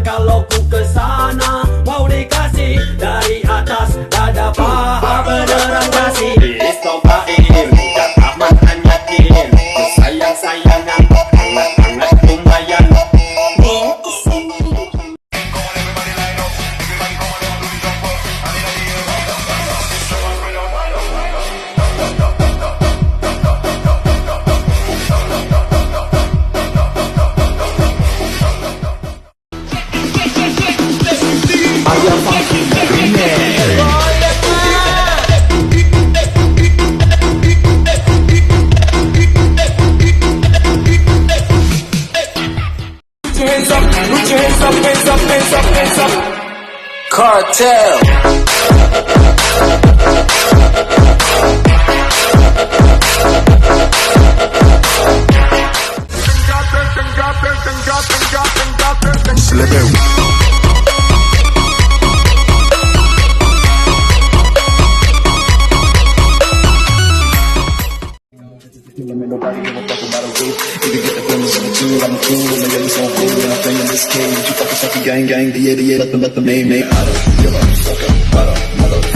Dan kalau ku kesana mau dikasih dari atas dada paha beneran kasih. Distopain dan aman hanyatin, sayang-sayangan hangat-hangat lumayan. Cartel. Gang, the idiot, let them name. I don't give a fuck about a mother.